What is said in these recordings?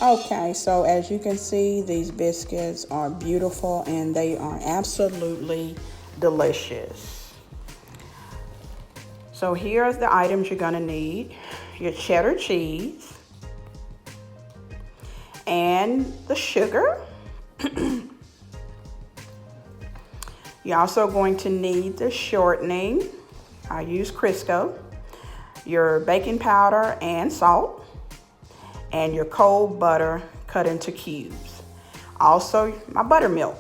Okay, so as you can see, these biscuits are beautiful and they are absolutely delicious. So here's the items you're gonna need. Your cheddar cheese and the sugar. You're also going to need the shortening. I use Crisco, your baking powder and salt, and your cold butter cut into cubes. Also, my buttermilk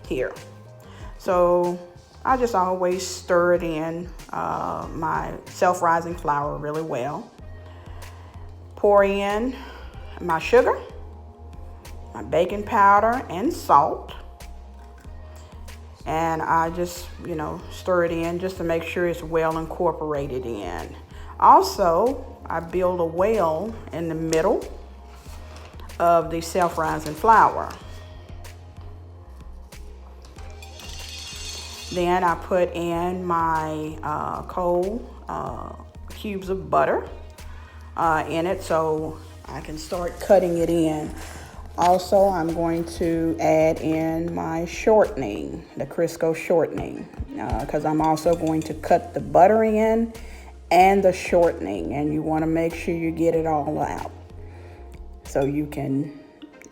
here. So I just always stir it in my self-rising flour really well. Pour in my sugar, my baking powder and salt. And I just, stir it in just to make sure it's well incorporated in. Also, I build a well in the middle of the self-rising flour. Then I put in my cold cubes of butter in it so I can start cutting it in. Also, I'm going to add in my shortening, the Crisco shortening, because I'm also going to cut the butter in and the shortening, and you want to make sure you get it all out so you can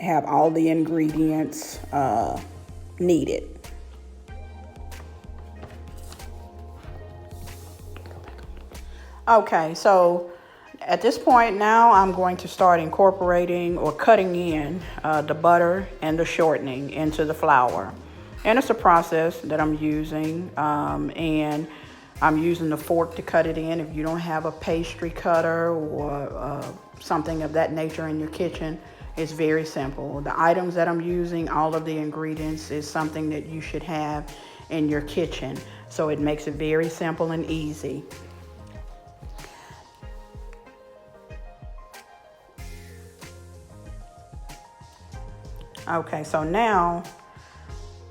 have all the ingredients needed. Okay, so at this point now I'm going to start incorporating or cutting in the butter and the shortening into the flour. And it's a process that I'm using, and I'm using the fork to cut it in. If you don't have a pastry cutter or something of that nature in your kitchen, it's very simple. The items that I'm using, all of the ingredients, is something that you should have in your kitchen. So it makes it very simple and easy. Okay, so now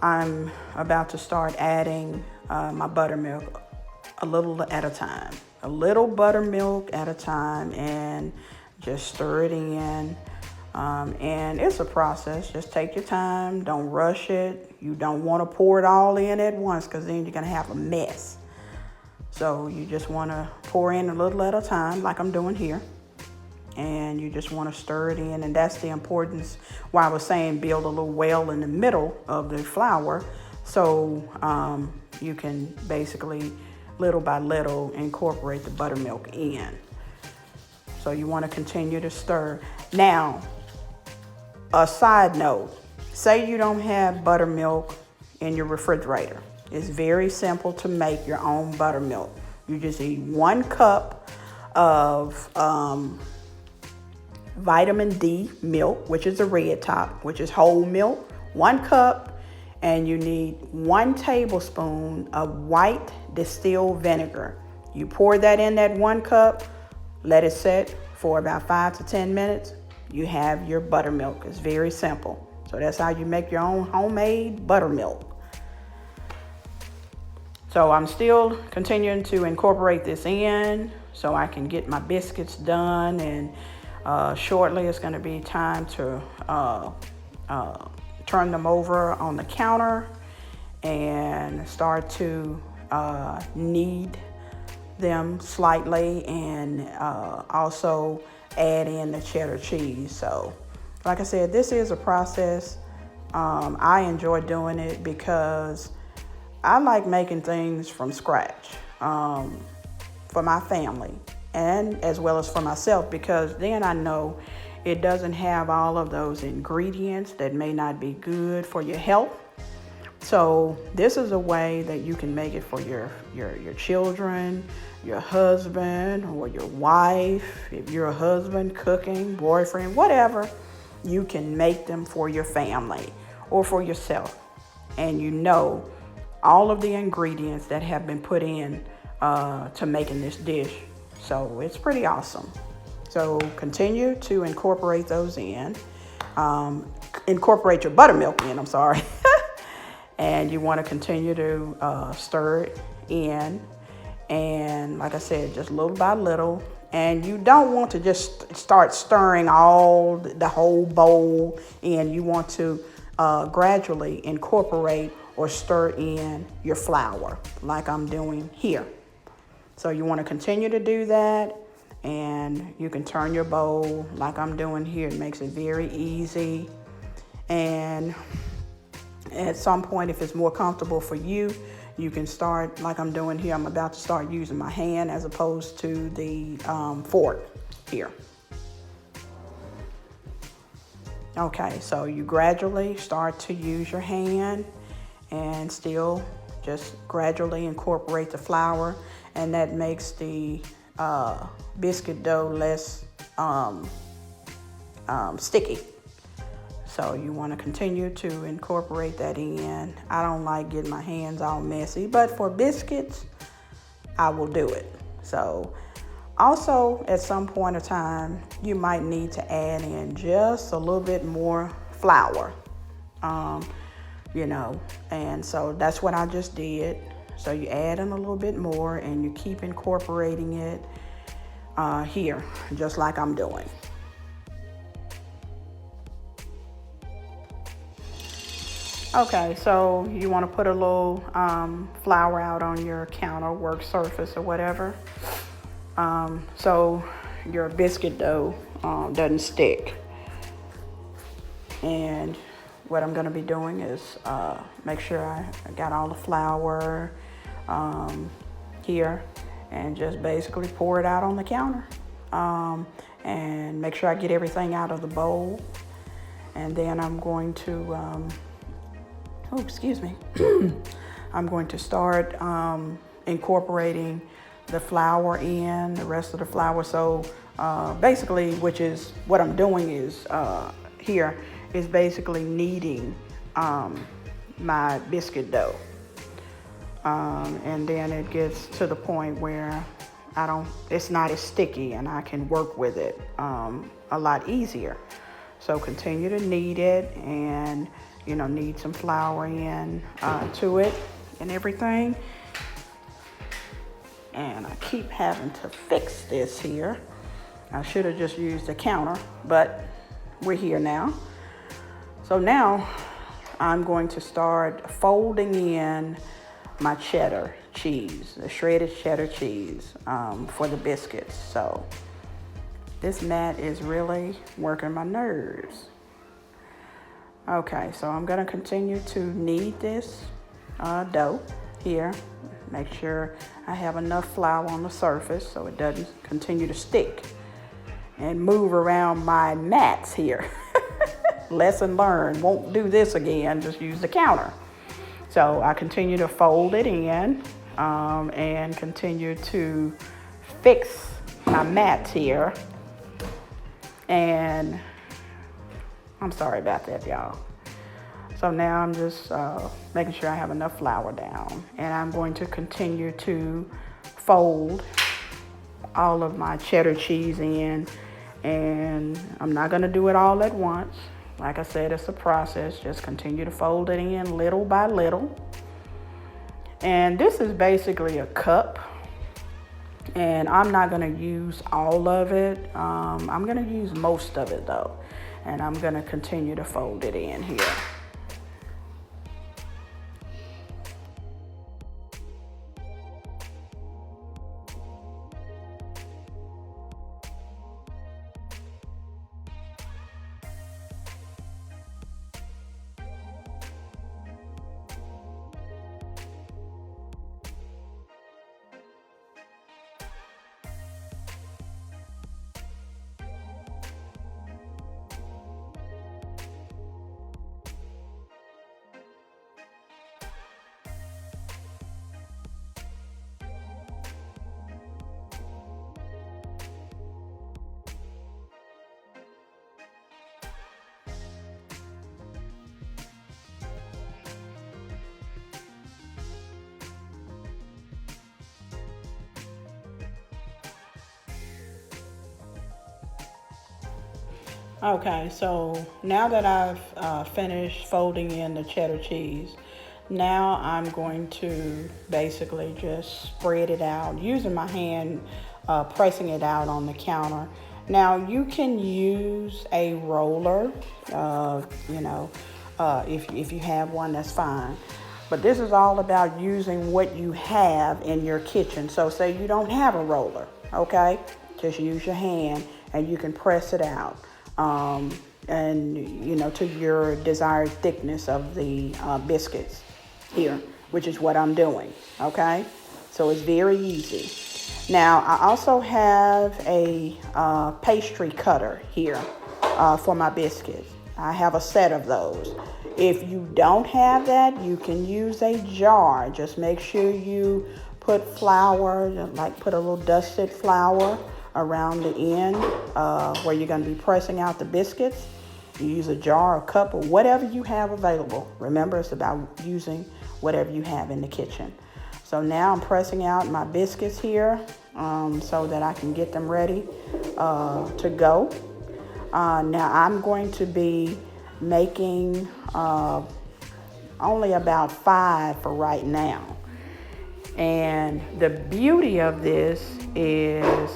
I'm about to start adding my buttermilk a little at a time. A little buttermilk at a time, and just stir it in. And it's a process. Just take your time. Don't rush it. You don't want to pour it all in at once because then you're going to have a mess. So you just want to pour in a little at a time like I'm doing here. And you just want to stir it in, and that's the importance why I was saying build a little well in the middle of the flour, so you can basically little by little incorporate the buttermilk in. So you want to continue to stir. Now, a side note, say you don't have buttermilk in your refrigerator. It's very simple to make your own buttermilk. You just need 1 cup of vitamin D milk, which is the red top, which is whole milk, 1 cup, and you need 1 tablespoon of white distilled vinegar. You pour that in that 1 cup, let it set for about 5 to 10 minutes. You have your buttermilk. It's very simple. So that's how you make your own homemade buttermilk. So I'm still continuing to incorporate this in so I can get my biscuits done, and shortly it's going to be time to turn them over on the counter and start to knead them slightly, and also add in the cheddar cheese. So like I said, this is a process. I enjoy doing it because I like making things from scratch for my family, and as well as for myself, because then I know it doesn't have all of those ingredients that may not be good for your health. So this is a way that you can make it for your children, your husband, or your wife. If you're a husband, cooking, boyfriend, whatever, you can make them for your family or for yourself. And you know all of the ingredients that have been put in to making this dish. So it's pretty awesome. So continue to incorporate those in. Incorporate your buttermilk in, I'm sorry. And you want to continue to stir it in. And like I said, just little by little. And you don't want to just start stirring the whole bowl in. You want to gradually incorporate or stir in your flour like I'm doing here. So you want to continue to do that, and you can turn your bowl like I'm doing here. It makes it very easy. And at some point, if it's more comfortable for you, you can start like I'm doing here. I'm about to start using my hand as opposed to the fork here. Okay, so you gradually start to use your hand and still just gradually incorporate the flour, and that makes the biscuit dough less sticky. So you want to continue to incorporate that in. I don't like getting my hands all messy, but for biscuits, I will do it. So also at some point of time, you might need to add in just a little bit more flour, and so that's what I just did. So you add in a little bit more and you keep incorporating it here, just like I'm doing. Okay, so you want to put a little flour out on your counter, work surface or whatever, so your biscuit dough doesn't stick. And what I'm going to be doing is make sure I got all the flour here, and just basically pour it out on the counter, and make sure I get everything out of the bowl. And then I'm going to I'm going to start incorporating the flour in, the rest of the flour. So basically, which is what I'm doing is here is basically kneading my biscuit dough. And then it gets to the point where it's not as sticky and I can work with it a lot easier. So continue to knead it, and knead some flour in to it and everything. And I keep having to fix this here. I should have just used the counter, but we're here now. So now I'm going to start folding in my cheddar cheese, the shredded cheddar cheese for the biscuits. So this mat is really working my nerves. Okay, so I'm going to continue to knead this dough here. Make sure I have enough flour on the surface so it doesn't continue to stick and move around my mats here. Lesson learned, won't do this again, just use the counter. So I continue to fold it in and continue to fix my mats here. And I'm sorry about that, y'all. So now I'm just making sure I have enough flour down, and I'm going to continue to fold all of my cheddar cheese in, and I'm not going to do it all at once. Like I said, it's a process. Just continue to fold it in little by little. And this is basically a cup, and I'm not going to use all of it. I'm going to use most of it though, and I'm going to continue to fold it in here. Okay, so now that I've finished folding in the cheddar cheese, now I'm going to basically just spread it out using my hand pressing it out on the counter. Now you can use a roller, if you have one, that's fine. But this is all about using what you have in your kitchen. So say you don't have a roller, okay? Just use your hand and you can press it out. To your desired thickness of the biscuits here, which is what I'm doing, okay? So it's very easy. Now, I also have a pastry cutter here for my biscuits. I have a set of those. If you don't have that, you can use a jar. Just make sure you put flour, like put a little dusted flour around the end where you're going to be pressing out the biscuits. You use a jar, a cup, or whatever you have available. Remember, it's about using whatever you have in the kitchen. So now I'm pressing out my biscuits here so that I can get them ready to go. Now I'm going to be making only about 5 for right now. And the beauty of this is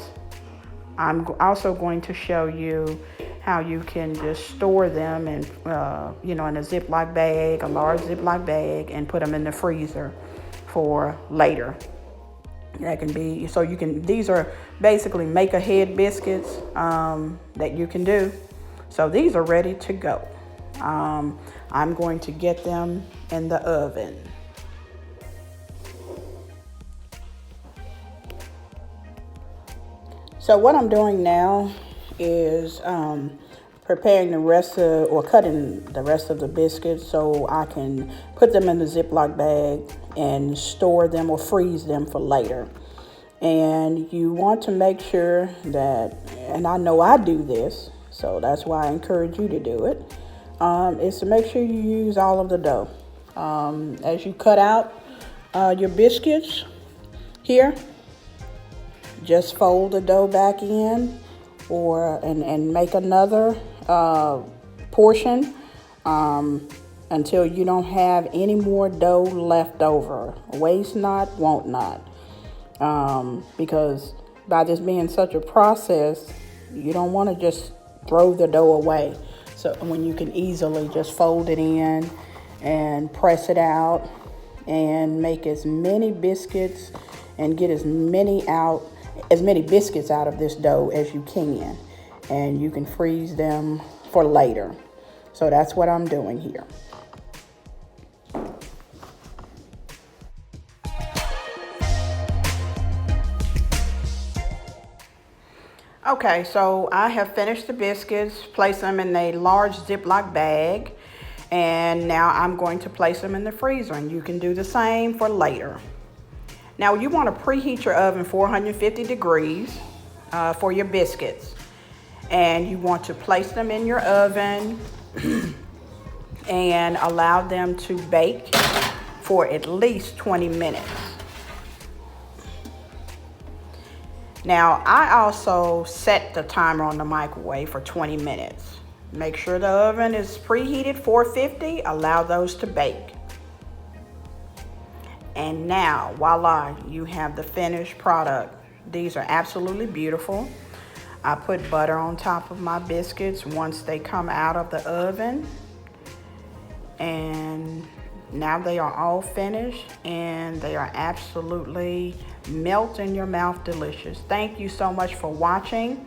I'm also going to show you how you can just store them in a Ziploc bag, a large Ziploc bag, and put them in the freezer for later. That can be, so you can, these are basically make-ahead biscuits that you can do. So these are ready to go. I'm going to get them in the oven. So what I'm doing now is preparing the rest of, or cutting the rest of the biscuits so I can put them in the Ziploc bag and store them or freeze them for later. And you want to make sure that, and I know I do this, so that's why I encourage you to do it, is to make sure you use all of the dough. As you cut out your biscuits here, just fold the dough back in and make another portion until you don't have any more dough left over. Waste not, want not. Because by this being such a process, you don't want to just throw the dough away. So when you can easily just fold it in and press it out and make as many biscuits and get as many biscuits out of this dough as you can. And you can freeze them for later. So that's what I'm doing here. Okay, so I have finished the biscuits, placed them in a large Ziploc bag, and now I'm going to place them in the freezer, and you can do the same for later. Now you want to preheat your oven 450 degrees for your biscuits, and you want to place them in your oven and allow them to bake for at least 20 minutes. Now, I also set the timer on the microwave for 20 minutes. Make sure the oven is preheated 450, allow those to bake. And now, voila, you have the finished product. These are absolutely beautiful. I put butter on top of my biscuits once they come out of the oven. And now they are all finished and they are absolutely melt in your mouth delicious. Thank you so much for watching.